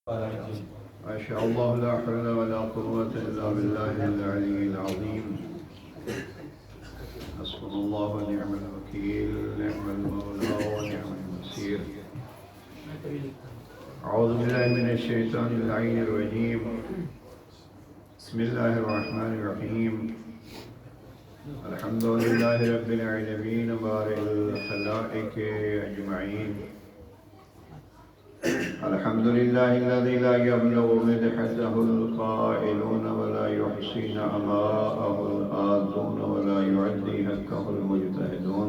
ما شاء الله لا حول ولا قوة إلا بالله العلي العظيم. حسبنا الله ونعم الوكيل، نعم المولى ونعم النصير. أعوذ بالله من الشيطان اللعين الرجيم. بسم الله الرحمن الرحيم. الحمد لله رب العالمين بارئ الخلائق أجمعين. الحمد لله الذي لا يبلغ مدحته القائلون ولا يحصي نعماءه الآذون ولا يعدي حقه المجتهدون،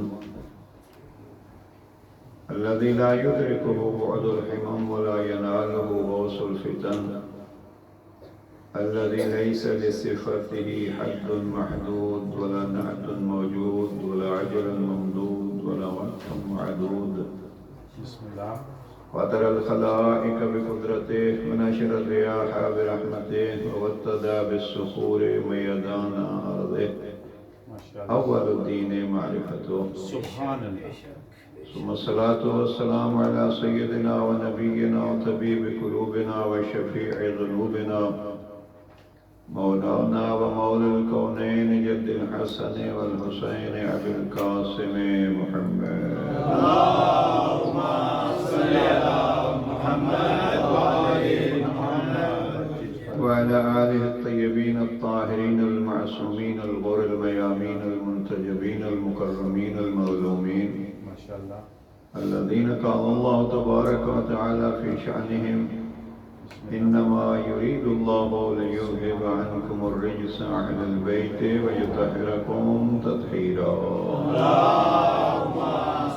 الذي لا يدركه بعد الحمم ولا يناله غوص الفتن، الذي ليس لصفته حد محدود ولا نعت موجود ولا عجل ممدود ولا وقت معدود. بسم الله. وترى الخلائق بقدرته ونشر الرياح برحمته وابتدى بالصخور ميدان أرضه. أول الدين معرفته سبحان الله. ثم الصلاة والسلام على سيدنا ونبينا وطبيب قلوبنا وشفيع ذنوبنا مولانا ومولى الكونين جد الحسن والحسين أبي القاسم محمد. اللهم صل على محمد وآل محمد وعلى آله الطيبين الطاهرين المعصومين الغر الميامين المنتجبين المكرمين المظلومين ما شاء الله، الذين قال الله تبارك وتعالى في شأنهم: إنما يريد الله ليذهب عنكم الرجس أهل البيت ويطهركم تطهيرا. اللهم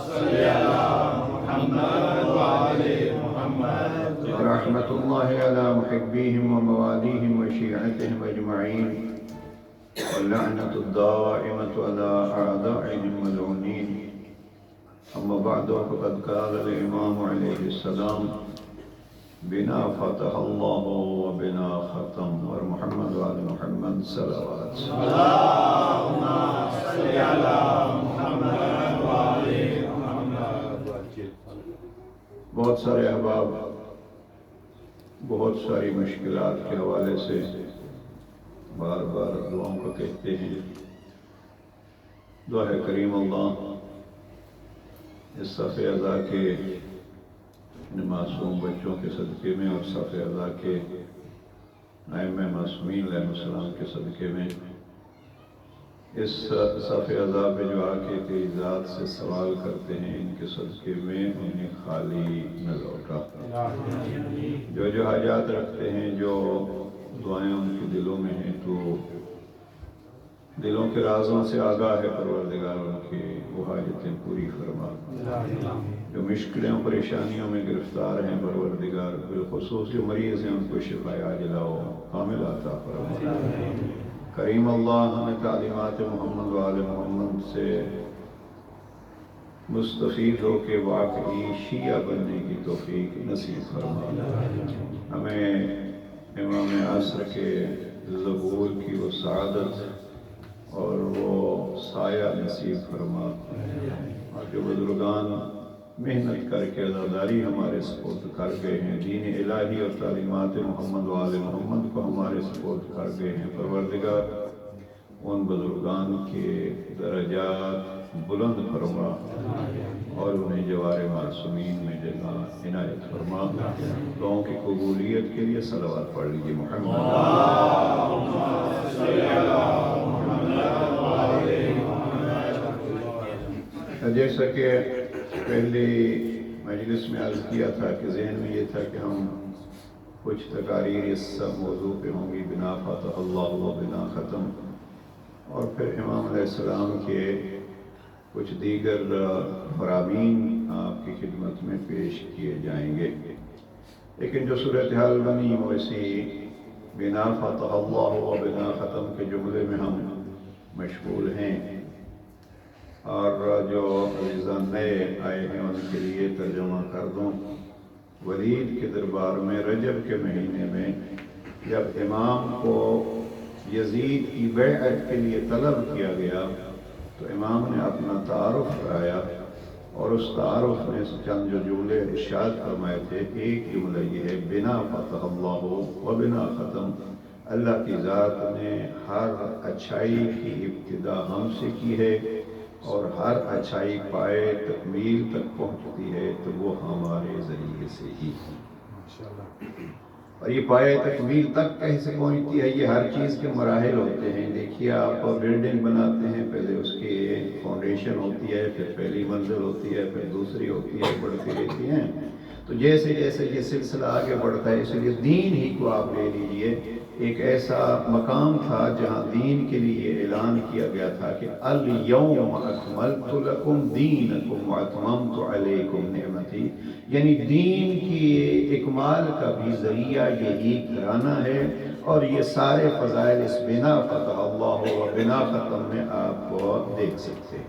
صل على محمد وآل محمد. رحمة الله على محبيهم ومواليهم وشيعتهم أجمعين، واللعنة الدائمة على أعدائهم ملعونين. أما بعد، فقد قال الإمام عليه السلام: بنا فتح الله وبنا ختم. ومحمد وآل محمد صلوات. اللهم صل على محمد وآل محمد. بہت سارے احباب بہت ساری مشکلات کے حوالے سے بار بار دعاؤں کا کہتے ہیں. دعا ہے کریم اللہ اس صف اعضاء کے معصوم بچوں کے صدقے میں اور صف اعضاء کے ائمہ معصومین علیہ السلام کے صدقے میں اس صف اعضاء پہ جو آ کے تیری ذات سے سوال کرتے ہیں، ان کے صدقے میں انہیں خالی نہ لوٹا. جو حاجات رکھتے ہیں، جو دعائیں ان کے دلوں میں ہیں، تو دلوں کے رازوں سے آگاہ ہے پروردگار، ان کی وہ حاجتیں پوری فرما. جو مشکلیں و پریشانیوں میں گرفتار ہیں پروردگار، بالخصوص جو مریض ہیں، ان کو شفا عاجلہ و کاملہ عطا فرما. کریم اللہ ہمیں تعلیمات محمد و آل محمد سے مستفید ہو کے واقعی شیعہ بننے کی توفیق نصیب فرما. ہمیں امام عصر کے ظہور کی وہ سعادت اور وہ سایہ نصیب فرما. اور جو بزرگان محنت کر کے عزاداری ہمارے سپرد کر گئے ہیں، دین الہی اور تعلیمات محمد و آل محمد کو ہمارے سپرد کر گئے ہیں، پروردگار ان بزرگان کے درجات بلند فرما اور انہیں جوار معصومین میں جگہ عنایت فرما. دعاؤں کی قبولیت کے لیے صلوات پڑھ لیجیے. محمد جیسا کہ پہلی مجلس میں عرض کیا تھا کہ ذہن میں یہ تھا کہ ہم کچھ تقاریر اس موضوع پہ ہوں گی: بنا فتح اللہ و بنا ختم، اور پھر امام علیہ السلام کے کچھ دیگر فرامین آپ کی خدمت میں پیش کیے جائیں گے. لیکن جو صورتحال بنی وہ اسی بنا فتح اللہ و بنا ختم کے جملے میں ہم مشغول ہیں. اور جو عزیزان نئے آئے ہیں ان کے لیے ترجمہ کر دوں. ولید کے دربار میں رجب کے مہینے میں جب امام کو یزید کی بیعت کے لیے طلب کیا گیا تو امام نے اپنا تعارف کرایا اور اس تعارف میں چند جو جملے ارشاد فرمائے تھے، ایک جملہ یہ ہے بنا فتح اللہ و بنا ختم، اللہ کی ذات نے ہر اچھائی کی ابتدا ہم سے کی ہے اور ہر اچھائی پائے تکمیل تک پہنچتی ہے تو وہ ہمارے ذریعے سے ہی، اور یہ پائے تکمیل تک کیسے پہنچتی ہے؟ یہ ہر چیز کے مراحل ہوتے ہیں۔ دیکھیے آپ بلڈنگ بناتے ہیں، پہلے اس کی فاؤنڈیشن ہوتی ہے، پھر پہلی منزل ہوتی ہے، پھر دوسری ہوتی ہے، بڑھتی رہتی ہیں۔ تو جیسے جیسے یہ سلسلہ آگے بڑھتا ہے، اس لیے دین ہی کو آپ لے لیجئے، ایک ایسا مقام تھا جہاں دین کے لیے اعلان کیا گیا تھا کہ الیوم اکملت لکم دینکم واتممت علیکم نعمتی، یعنی دین کی اکمال کا بھی ذریعہ یہی گھرانہ ہے، اور یہ سارے فضائل اس بنا فتح اللہ و بنا ختم میں آپ دیکھ سکتے ہیں۔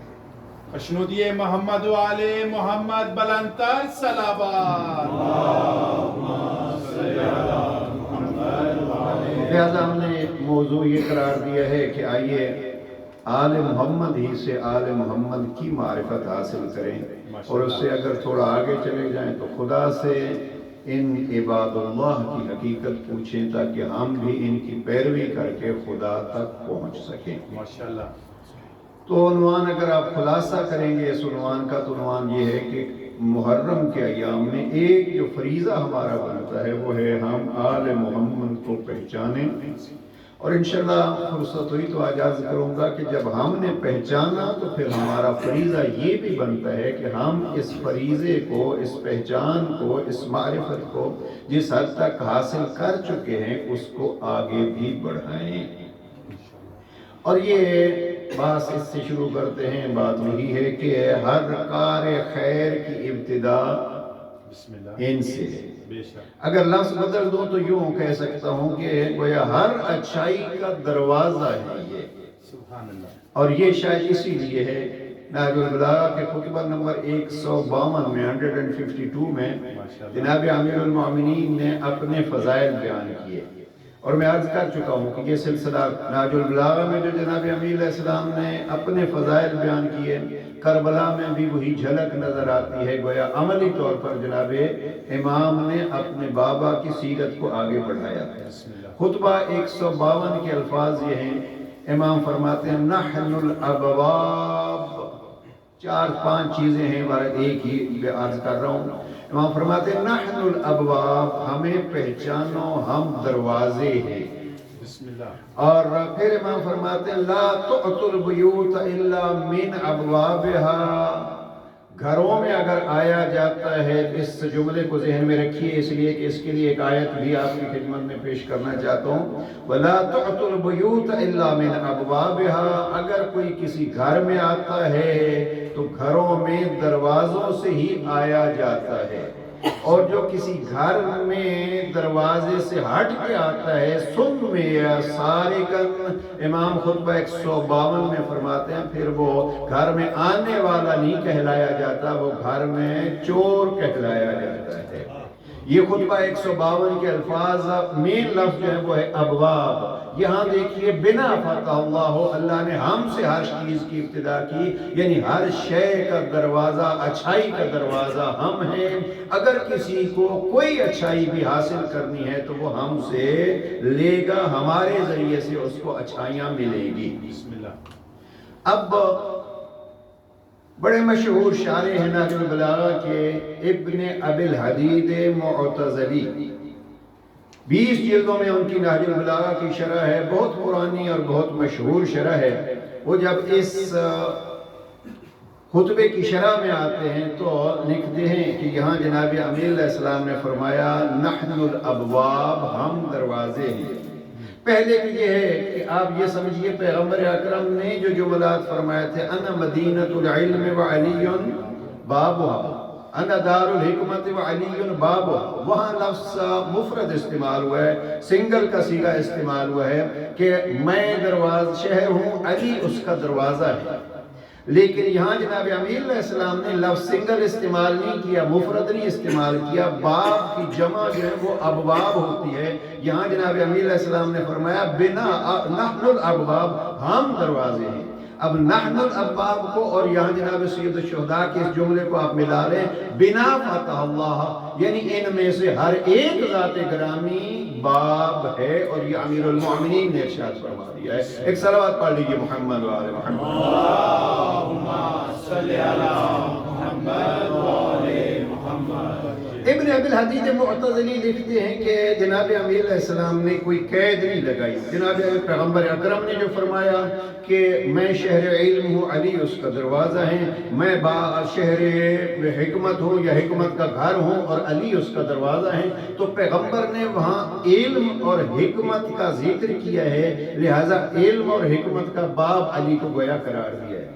اشنودی محمد و آل محمد بلندتر صلوات۔ لہذا ہم نے موضوع یہ قرار دیا ہے کہ آئیے آل محمد ہی سے آل محمد کی معرفت حاصل کریں، اور اس سے اگر تھوڑا آگے چلے جائیں تو خدا سے ان عباد اللہ کی حقیقت پوچھیں تاکہ ہم بھی ان کی پیروی کر کے خدا تک پہنچ سکیں۔ ماشاءاللہ۔ تو عنوان اگر آپ خلاصہ کریں گے اس عنوان کا، تو عنوان یہ ہے کہ محرم کے ایام میں ایک جو فریضہ ہمارا بنتا ہے وہ ہے ہم آل محمد کو پہچانیں، اور انشاءاللہ فرصت ہوئی تو آج عرض کروں گا کہ جب ہم نے پہچانا تو پھر ہمارا فریضہ یہ بھی بنتا ہے کہ ہم اس فریضے کو، اس پہچان کو، اس معرفت کو جس حد تک حاصل کر چکے ہیں اس کو آگے بھی بڑھائیں۔ اور یہ بات اس سے شروع کرتے ہیں، بات یہی ہے کہ ہر کار خیر کی ابتدا ان سے ہے۔ اگر لفظ بدل دوں تو یوں کہہ سکتا ہوں کہ گویا ہر اچھائی کا دروازہ ہے یہ، اور یہ شاید اسی لیے ہے نہج البلاغہ کے خطبہ نمبر 152 میں 152 میں جناب امیر المومنین نے اپنے فضائل بیان کیے، اور میں عرض کر چکا ہوں کہ یہ سلسلہ نہج البلاغہ میں جو جناب امیر علیہ السلام نے اپنے فضائل بیان کیے، کربلا میں بھی وہی جھلک نظر آتی ہے، گویا عملی طور پر جناب امام نے اپنے بابا کی سیرت کو آگے بڑھایا۔ خطبہ 152 کے الفاظ یہ ہیں، امام فرماتے ہیں نحن الابواب، 4-5 چیزیں ہیں، ایک ہی عرض کر رہا ہوں۔ امام فرماتے ہیں نحن الابواب، ہمیں پہچانو ہم دروازے ہیں۔ اور پھر امام فرماتے ہیں لا تؤتوا البیوت الا من ابوابها، گھروں میں اگر آیا جاتا ہے، اس جملے کو ذہن میں رکھیے اس لیے کہ اس کے لیے ایک آیت بھی آپ کی خدمت میں پیش کرنا چاہتا ہوں، وَلَا تُعْتُوا الْبُيُوتَ إِلَّا مِنْ أَبْوَابِهَا، اگر کوئی کسی گھر میں آتا ہے تو گھروں میں دروازوں سے ہی آیا جاتا ہے، اور جو کسی گھر میں دروازے سے ہٹ کے آتا ہے سم یا سارقن، امام خطبہ 152 میں فرماتے ہیں پھر وہ گھر میں آنے والا نہیں کہلایا جاتا، وہ گھر میں چور کہلایا جاتا ہے۔ یہ خطبہ 152 کے الفاظ، مین لفظ جو ہے وہ ہے ابواب۔ یہاں دیکھیے بنا فتح اللہ، اللہ نے ہم سے ہر چیز کی ابتدا کی، یعنی ہر شے کا دروازہ، اچھائی کا دروازہ ہم ہیں۔ اگر کسی کو کوئی اچھائی بھی حاصل کرنی ہے تو وہ ہم سے لے گا، ہمارے ذریعے سے اس کو اچھائیاں ملیں گی۔ اب بڑے مشہور شارح ہیں نہج البلاغہ کے ابن ابی الحدید معتزلی، 20 جلدوں میں ان کی نہج البلاغہ کی شرح ہے، بہت پرانی اور بہت مشہور شرح ہے۔ وہ جب اس خطبے کی شرح میں آتے ہیں تو لکھتے ہیں کہ یہاں جناب امیر علیہ السلام نے فرمایا نحن الابواب، ہم دروازے ہیں۔ پہلے کہ یہ ہے کہ آپ یہ سمجھیے پیغمبر اکرم نے جو جملات فرمائے تھے انا مدینۃ العلم وعلی بابها، انا دار الحکمت وعلی بابها، وہاں لفظ مفرد استعمال ہوا ہے، سنگل کا صیغہ استعمال ہوا ہے کہ میں شہر ہوں، علی اس کا دروازہ ہے۔ لیکن یہاں جناب امیر علیہ السلام نے لفظ سنگل استعمال نہیں کیا، مفرد نہیں استعمال کیا، باب کی جمع جو ہے وہ ابواب ہوتی ہے۔ یہاں جناب امیر علیہ السلام نے فرمایا بنا نحن الابواب، ہم دروازے ہیں۔ اب نحن الابواب کو اور یہاں جناب سید الشہداء کے اس جملے کو آپ ملا لیں، بنا فتح اللہ، یعنی ان میں سے ہر ایک ذات گرامی باب ہے، اور یہ امیر المؤمنین نے ارشاد فرما دیا ہے۔ ایک صلوات پڑھ لیجئے محمد و آل محمد۔ اللہم صلی علی محمد و آل محمد۔ ابن ابی الحدید معتزلی لکھتے ہیں کہ جناب امیر علیہ السلام نے کوئی قید نہیں لگائی۔ جناب پیغمبر اکرم نے جو فرمایا کہ میں شہر علم ہوں، علی اس کا دروازہ ہے، میں شہر حکمت ہوں یا حکمت کا گھر ہوں اور علی اس کا دروازہ ہے، تو پیغمبر نے وہاں علم اور حکمت کا ذکر کیا ہے، لہٰذا علم اور حکمت کا باب علی کو گویا قرار دیا ہے۔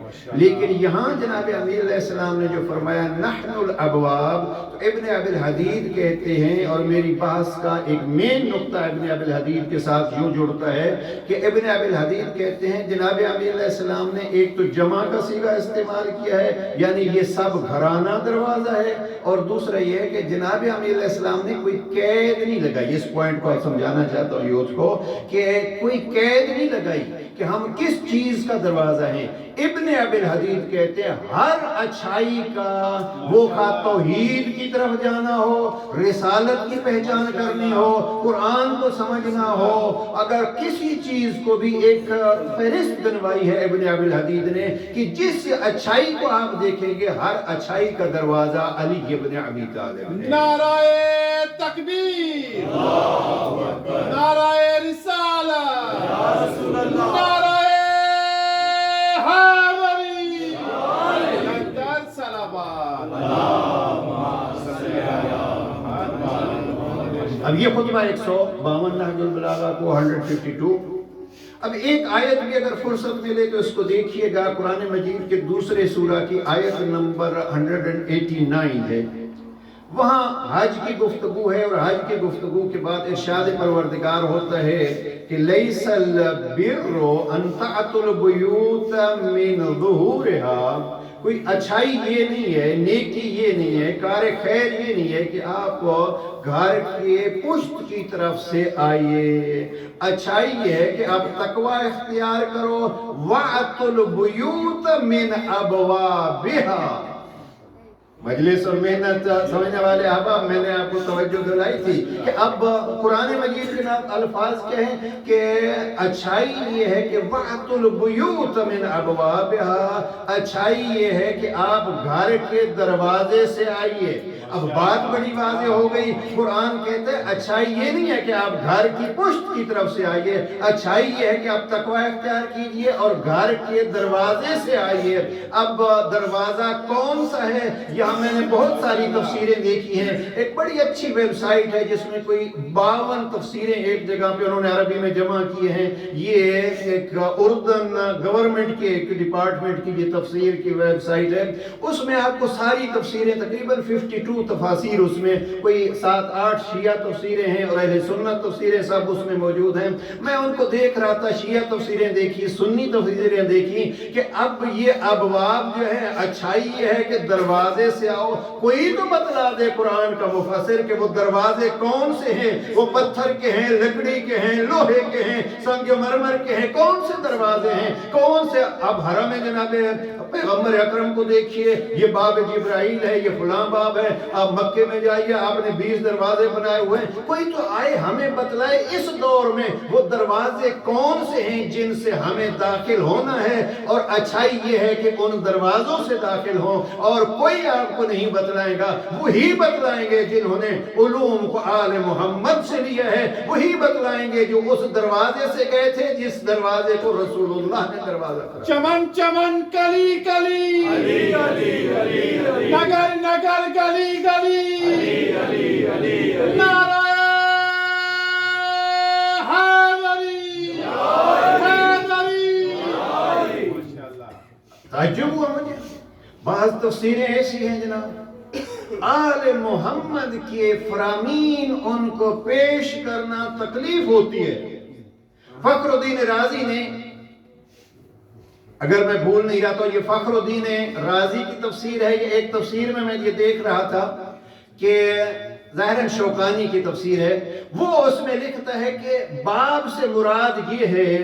لیکن یہاں جناب امیر علیہ السلام نے جو فرمایا نحن الابواب، تو ابن ابی الحدید کہتے ہیں، اور میری بحث کا ایک مین نقطہ ابن ابی الحدید کے ساتھ یوں جڑتا ہے کہ ابن ابی الحدید کہتے ہیں جناب امیر علیہ السلام نے ایک تو جمع کا صیغہ استعمال کیا ہے، یعنی یہ سب گھرانہ دروازہ ہے، اور دوسرا یہ ہے کہ جناب امیر علیہ السلام نے کوئی قید نہیں لگائی۔ اس پوائنٹ کو سمجھانا چاہتا ہوں یوتھ کو کہ کوئی قید نہیں لگائی کہ ہم کس چیز کا دروازہ ہیں۔ ابن ابی الحدید کہتے ہیں ہر اچھائی کا، وہ خواہ توحید کی طرف جانا ہو، رسالت کی پہچان کرنی ہو، قرآن کو سمجھنا ہو، اگر کسی چیز کو بھی ایک فہرست بنوائی ہے ابن ابی الحدید نے کہ جس اچھائی کو آپ دیکھیں گے ہر اچھائی کا دروازہ علی ابن ابی طالب ہے۔ نعرہ تکبیر، نعرہ رسالت، نعرہ حیدری، بلندر صلوات۔ اب یہ خطبہ 152 نہج البلاغہ کو 152۔ اب ایک آیت بھی اگر فرصت ملے تو اس کو دیکھیے گا، قرآن مجید کے دوسرے سورہ کی آیت نمبر 189 ہے۔ وہاں حج کی گفتگو ہے، اور حج کی گفتگو کے بعد ارشاد پروردگار ہوتا ہے کہ لیس البر ان تأتوا البیوت من ظہورها، کوئی اچھائی یہ نہیں ہے، نیکی یہ نہیں ہے، کار خیر یہ نہیں ہے کہ آپ گھر کے پشت کی طرف سے آئیے، اچھائی یہ ہے کہ آپ تقوی اختیار کرو، وَأْتُوا الْبُيُوتَ مِنْ أَبْوَابِهَا۔ مجلس اور محنت سمجھنے والے احباب، میں نے آپ کو توجہ دلائی تھی کہ اب قرآن مجید کے الفاظ کیا ہیں کہ اچھائی یہ ہے کہ وَأْتُوا الْبُيُوتَ مِنْ أَبْوَابِهَا، اچھائی یہ ہے کہ آپ گھر کے دروازے سے آئیے۔ اب بات بڑی واضح ہو گئی، قرآن کہتے ہیں اچھائی یہ نہیں ہے کہ آپ گھر کی پشت کی طرف سے آئیے، اچھائی یہ ہے کہ آپ تقوی اختیار کیجئے اور گھر کے دروازے سے آئیے۔ اب دروازہ کون سا ہے؟ یہاں میں نے بہت ساری تفسیریں دیکھی ہیں، ایک بڑی اچھی ویب سائٹ ہے جس میں کوئی 52 تفسیریں ایک جگہ پہ انہوں نے عربی میں جمع کیے ہیں۔ یہ ایک اردن گورنمنٹ کے ایک ڈپارٹمنٹ کی یہ تفسیر کی ویب سائٹ ہے، اس میں آپ کو ساری تفسیریں تقریباً 52 تفاسیر، اس میں کوئی 7-8 شیعہ تفسیریں ہیں اور اہل سنت تفسیریں سب اس میں موجود ہیں۔ میں ان کو دیکھ رہا تھا، شیعہ تفسیریں دیکھی، سنی تفسیریں دیکھی کہ اب یہ ابواب جو ہے اچھائی یہ ہے کہ دروازے سے آؤ۔ کوئی تو بتلا دے قرآن کا مفسر کہ وہ دروازے کون سے ہیں، وہ پتھر کے ہیں، لکڑی کے ہیں، لوہے کے ہیں، سنگ مرمر کے ہیں، کون سے دروازے ہیں، کون سے؟ اب حرم جناب پیغمبر اکرم کو دیکھیے، یہ باب جبرائیل ہے، یہ فلاں باب ہے، آپ مکے میں جائیے، آپ نے 20 دروازے بنائے ہوئے ہیں۔ کوئی تو آئے ہمیں بتلائے اس دور میں وہ دروازے کون سے ہیں جن سے ہمیں داخل ہونا ہے، اور اچھائی یہ ہے کہ ان دروازوں سے داخل ہوں، اور کوئی آپ کو نہیں بتلائے گا، وہی بتلائیں گے جنہوں نے علوم کو آل محمد سے لیا ہے، وہی بتلائیں گے جو اس دروازے سے گئے تھے جس دروازے کو رسول اللہ نے دروازہ کرا۔ چمن چمن کلی کلی، علی علی علی علی، نگر نگر گلی گلی، علی علی علی علی، نعرہ حیدری حیدری۔ تعجب ہوا مجھے، بعض تفسیریں ایسی ہیں جناب، آل محمد کے فرامین ان کو پیش کرنا تکلیف ہوتی ہے۔ فخر الدین رازی نے، اگر میں بھول نہیں رہا تو یہ فخر الدین رازی کی تفسیر ہے، یہ ایک تفسیر میں یہ دیکھ رہا تھا کہ ظاہراً شوکانی کی تفسیر ہے، وہ اس میں لکھتا ہے کہ باب سے مراد یہ ہے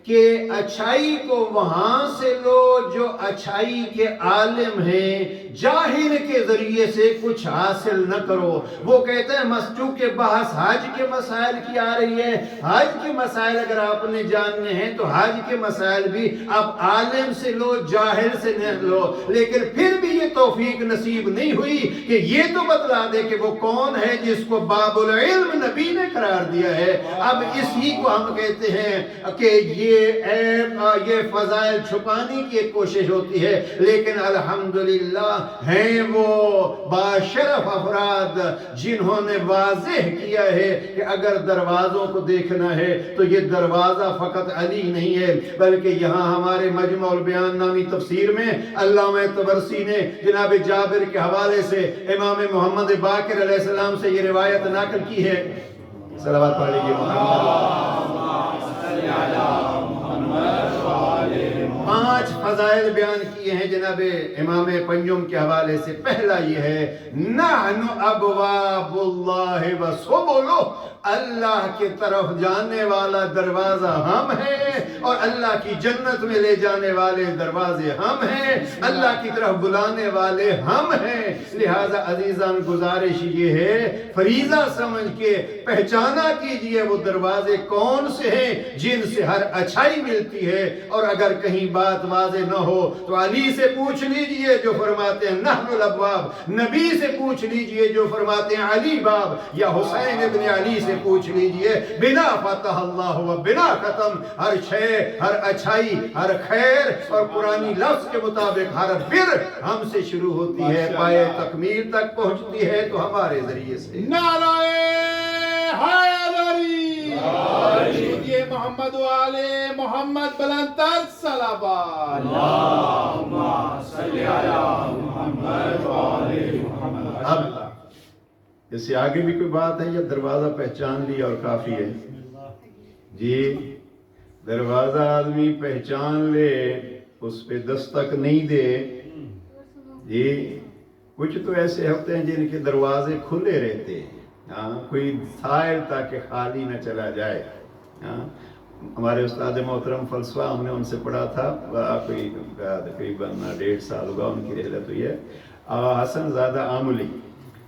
کہ اچھائی کو وہاں سے لو جو اچھائی کے عالم ہیں، جاہل کے ذریعے سے کچھ حاصل نہ کرو۔ وہ کہتے ہیں مسجد کے بحث حج کے مسائل کی آ رہی ہے، حج کے مسائل اگر آپ نے جاننے ہیں تو حج کے مسائل بھی آپ عالم سے لو، جاہل سے نہ لو۔ لیکن پھر بھی یہ توفیق نصیب نہیں ہوئی کہ یہ تو بتلا دے کہ وہ کون ہے جس کو باب العلم نبی نے قرار دیا ہے۔ اب اسی کو ہم کہتے ہیں کہ یہ فضائل چھپانے کی ایک کوشش ہوتی ہے، لیکن الحمدللہ ہیں وہ باشرف افراد جنہوں نے واضح کیا ہے کہ اگر دروازوں کو دیکھنا ہے تو یہ دروازہ فقط علی نہیں ہے، بلکہ یہاں ہمارے مجمع البیان نامی تفسیر میں علامہ طبرسی نے جناب جابر کے حوالے سے امام محمد باقر علیہ السلام سے یہ روایت نقل کی ہے۔ صلوات پڑھ لیجیے پانچ فضائل بیان کیے ہیں جناب امام پنجم کے حوالے سے۔ پہلا یہ ہے نحن ابواب اللہ وسبلہ، اللہ کی طرف جانے والا دروازہ ہم ہیں اور اللہ کی جنت میں لے جانے والے دروازے ہم ہیں، اللہ کی طرف بلانے والے ہم ہیں۔ لہذا عزیزان گزارش یہ ہے فریضہ سمجھ کے پہچانا کیجئے وہ دروازے کون سے ہیں جن سے ہر اچھائی ملتی ہے، اور اگر کہیں بات واضح نہ ہو تو علی سے پوچھ لیجئے جو فرماتے ہیں نحن الابواب، نبی سے پوچھ لیجئے جو فرماتے ہیں علی باب، یا حسین ابن علی سے پوچھ لیجئے۔ بنا فتح اللہ و بنا ختم، ہر شے، ہر اچھائی، ہر خیر اور قرآنی لفظ کے مطابق ہر بر ہم سے شروع ہوتی ہے، پائے تکمیل تک پہنچتی ہے تو ہمارے ذریعے سے۔ نعرہ حیدری، یہ محمد والے محمد بلندر صلوات۔ اللہم صلی علی محمد والے محمد۔ اب اس سے آگے بھی کوئی بات ہے یا دروازہ پہچان لیا اور کافی ہے؟ جی، دروازہ آدمی پہچان لے، اس پہ دستک نہیں دے، جی کچھ تو ایسے ہوتے ہیں جن کے دروازے کھلے رہتے ہیں، کوئی سائل تاکہ خالی نہ چلا جائے۔ ہمارے استاد محترم فلسفہ ہم نے ان سے پڑھا تھا، کوئی تقریباً 1.5 سال ہوگا ان کی رحلت ہوئی ہے، حسن زادہ آملی،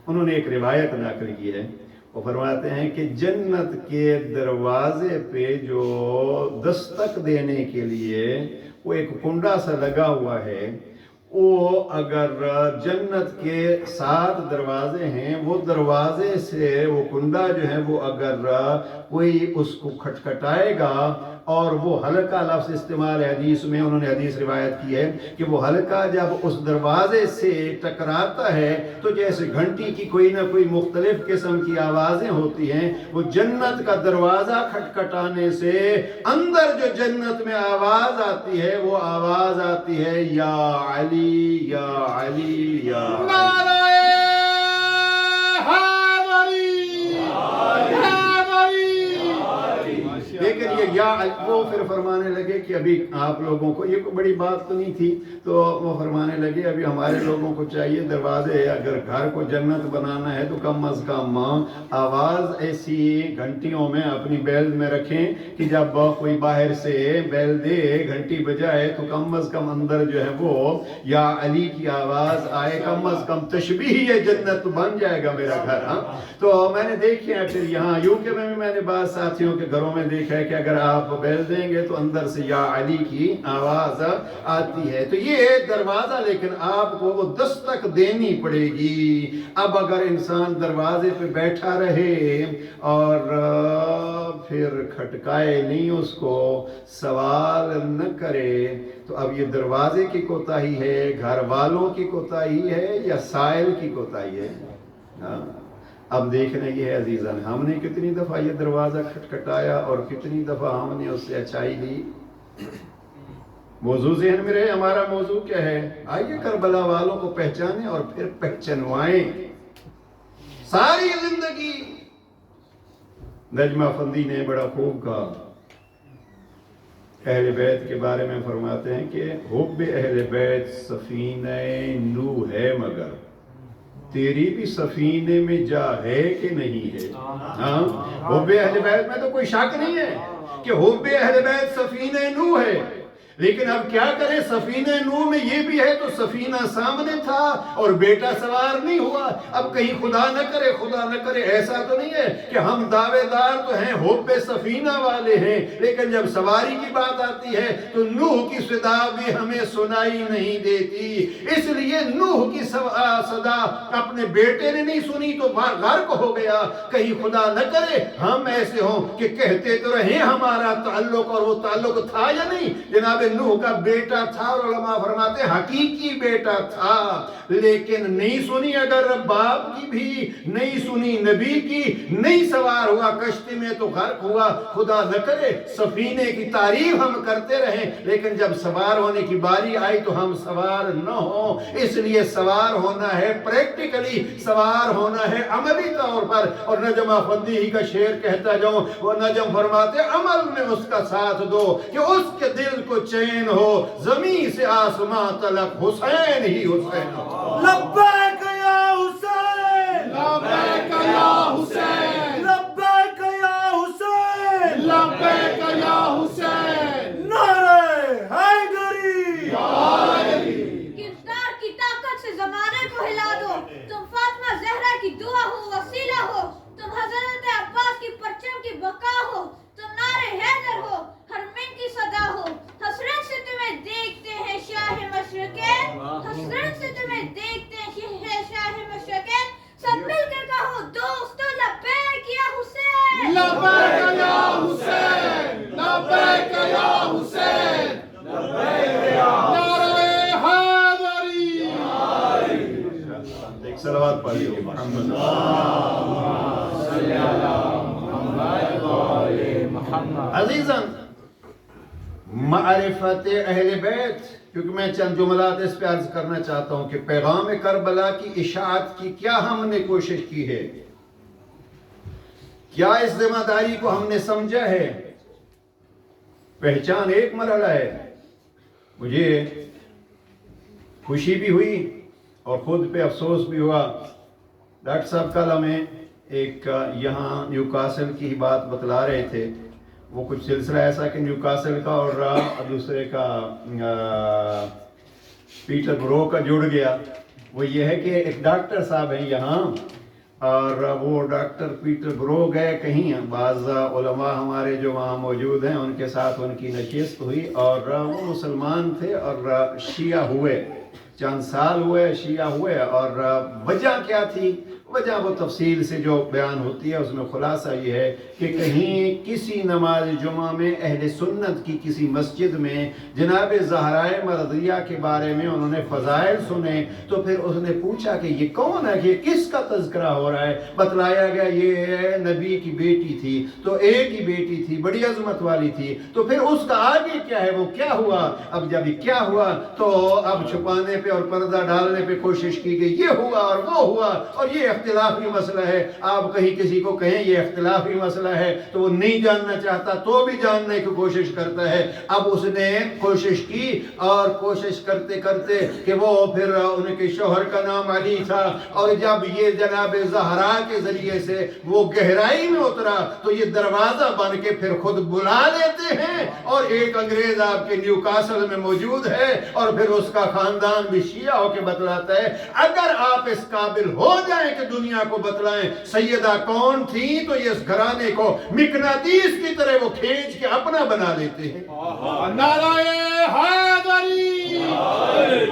انہوں نے ایک روایت نقل کی ہے۔ وہ فرماتے ہیں کہ جنت کے دروازے پہ جو دستک دینے کے لیے وہ ایک کنڈا سا لگا ہوا ہے، وہ اگر جنت کے 7 دروازے ہیں، وہ دروازے سے وہ کنڈا جو ہے وہ اگر کوئی اس کو کھٹکھٹائے گا، اور وہ حلقہ لفظ استعمال ہے حدیث میں، انہوں نے حدیث روایت کی ہے کہ وہ حلقہ جب اس دروازے سے ٹکراتا ہے تو جیسے گھنٹی کی کوئی نہ کوئی مختلف قسم کی آوازیں ہوتی ہیں، وہ جنت کا دروازہ کھٹکھٹانے سے اندر جو جنت میں آواز آتی ہے وہ آواز آتی ہے یا علی یا علی یا علی۔ لیکن یہ یا وہ پھر فرمانے لگے کہ ابھی آپ لوگوں کو، یہ کوئی بڑی بات تو نہیں تھی، تو وہ فرمانے لگے ابھی ہمارے لوگوں کو چاہیے دروازے اگر گھر کو جنت بنانا ہے تو کم از کم آواز ایسی گھنٹیوں میں اپنی بیل میں رکھیں کہ جب کوئی باہر سے بیل دے، گھنٹی بجائے، تو کم از کم اندر جو ہے وہ یا علی کی آواز آئے، کم از کم تشبیہ جنت بن جائے گا میرا گھر۔ تو میں نے دیکھے ہیں پھر یہاں یوکے میں بھی میں نے بعض ساتھیوں کے گھروں میں دیکھا ہے کہ اگر آپ بیل دیں گے تو اندر سے یا علی کی آواز آتی ہے۔ تو یہ دروازہ لیکن آپ کو وہ دستک دینی پڑے گی۔ اب اگر انسان دروازے پہ بیٹھا رہے اور پھر کھٹکائے نہیں، اس کو سوال نہ کرے، تو اب یہ دروازے کی کوتاہی ہے، گھر والوں کی کوتاہی ہے یا سائل کی کوتاہی ہے؟ اب دیکھنا یہ ہے عزیزان، ہم نے کتنی دفعہ یہ دروازہ کھٹکھٹایا اور کتنی دفعہ ہم نے اس سے اچھائی لی۔ موضوع ذہن میں رہے، ہمارا موضوع کیا ہے؟ آئیے کربلا والوں کو پہچانیں اور پھر پہچنوائیں۔ ساری زندگی نجمہ فندی نے بڑا خوب کہا، اہل بیت کے بارے میں فرماتے ہیں کہ حب اہل بیت سفینہ نوح ہے مگر تیری بھی سفینے میں جا ہے کہ نہیں ہے؟ ہاں، حب اہل بیت میں تو کوئی شک نہیں ہے کہ حب اہل بیت سفینہ نوح ہے، لیکن اب کیا کرے، سفینہ نوح میں یہ بھی ہے تو سفینہ سامنے تھا اور بیٹا سوار نہیں ہوا۔ اب کہیں خدا نہ کرے ایسا تو نہیں ہے کہ ہم دعوے دار تو ہیں، حب سفینہ والے ہیں، لیکن جب سواری کی بات آتی ہے تو نوح کی صدا بھی ہمیں سنائی نہیں دیتی۔ اس لیے نوح کی صدا اپنے بیٹے نے نہیں سنی تو غرق ہو گیا۔ کہیں خدا نہ کرے ہم ایسے ہوں کہ کہتے تو رہے ہمارا تعلق، اور وہ تعلق تھا یا نہیں؟ جناب نوح کا بیٹا تھا، اور علماء فرماتے ہیں حقیقی بیٹا تھا، لیکن نہیں سنی اگر باپ کی بھی، نہیں سنی نبی کی، نہیں سوار ہوا کشتی میں تو غرق ہوا۔ خدا نہ کرے سفینے کی تعریف ہم کرتے رہیں، لیکن جب سوار ہونے کی باری آئی تو ہم سوار نہ ہوں۔ اس لیے سوار ہونا ہے پریکٹیکلی، سوار ہونا ہے عملی طور پر۔ اور نجم افندی ہی کا شعر کہتا جاؤں، وہ نجم فرماتے عمل میں اس کا ساتھ دو کہ اس کے دل کو چین ہو، زمین سے آسمان تلک حسین ہی حسین ہو۔ لبیک یا حسین، لبیک یا حسین، لبیک یا حسین، لبیک یا حسین، نعرہ حیدری۔ کردار کی طاقت سے زمانے کو ہلا دو، تم فاطمہ زہرا کی دعا ہو، وسیلہ ہو، تم حضرت عباس کی پرچم کی بقا ہو، تم نعرہ حیدر ہو، حرمین کی صدا ہو۔ حسرت سے تمہیں دیکھتے ہیں شاہ مشرقین، حسرت سے تمہیں دیکھتے ہیں شاہ مشرقین، سب مل کر کہو دوستو لبیک یا حسین، لبیک یا حسین، لبیک یا حسین، نعرہ حیدری۔ ایک صلوات پڑھیے محمد عزیزاً، معرفت اہل بیت، کیونکہ میں چند جملات اس پہ عرض کرنا چاہتا ہوں کہ پیغام کربلا کی اشاعت کی کیا ہم نے کوشش کی ہے، کیا اس ذمہ داری کو ہم نے سمجھا ہے۔ پہچان ایک مرحلہ ہے، مجھے خوشی بھی ہوئی اور خود پہ افسوس بھی ہوا۔ ڈاکٹر صاحب کل ہمیں ایک یہاں نیو کاسل کی بات بتلا رہے تھے، وہ کچھ سلسلہ ایسا کہ نیو کاسل کا اور دوسرے کا پیٹر برو کا جڑ گیا۔ وہ یہ ہے کہ ایک ڈاکٹر صاحب ہیں یہاں، اور وہ ڈاکٹر پیٹر برو گئے کہیں، بعض علماء ہمارے جو وہاں موجود ہیں ان کے ساتھ ان کی نشست ہوئی، اور وہ مسلمان تھے اور شیعہ ہوئے، چند سال ہوئے شیعہ ہوئے۔ اور وجہ کیا تھی؟ وجہ وہ تفصیل سے جو بیان ہوتی ہے اس میں خلاصہ یہ ہے کہ کہیں کسی نماز جمعہ میں اہل سنت کی کسی مسجد میں جناب زہرائے مرضیہ کے بارے میں انہوں نے فضائل سنے، تو پھر اس نے پوچھا کہ یہ کون ہے، کہ کس کا تذکرہ ہو رہا ہے؟ بتلایا گیا یہ نبی کی بیٹی تھی، تو ایک ہی بیٹی تھی، بڑی عظمت والی تھی، تو پھر اس کا آگے کیا ہے، وہ کیا ہوا؟ اب جب یہ کیا ہوا تو اب چھپانے پہ اور پردہ ڈالنے پہ کوشش کی گئی، یہ ہوا اور وہ ہوا، اور یہ اختلافی مسئلہ ہے۔ آپ کہیں کسی کو کہیں یہ اختلافی مسئلہ ہے تو وہ نہیں جاننا چاہتا تو بھی جاننے کی کوشش کرتا ہے۔ اب اس نے کوشش کی اور کوشش کرتے کرتے کہ وہ پھر ان کے شوہر کا نام علی تھا، اور جب یہ جناب زہرا کے ذریعے سے وہ گہرائی میں اترا تو یہ دروازہ بن کے پھر خود بلا لیتے ہیں، اور ایک انگریز آپ کے نیو کاسل میں موجود ہے، اور پھر اس کا خاندان بھی شیعہ ہو کے بتلاتا ہے۔ اگر آپ اس قابل ہو جائیں کہ دنیا کو بتلائیں سیدہ کون تھی، تو یہ اس گھرانے کو مقناطیس کی طرح وہ کھینچ کے اپنا بنا لیتے ہیں۔ نعرہ حیدری،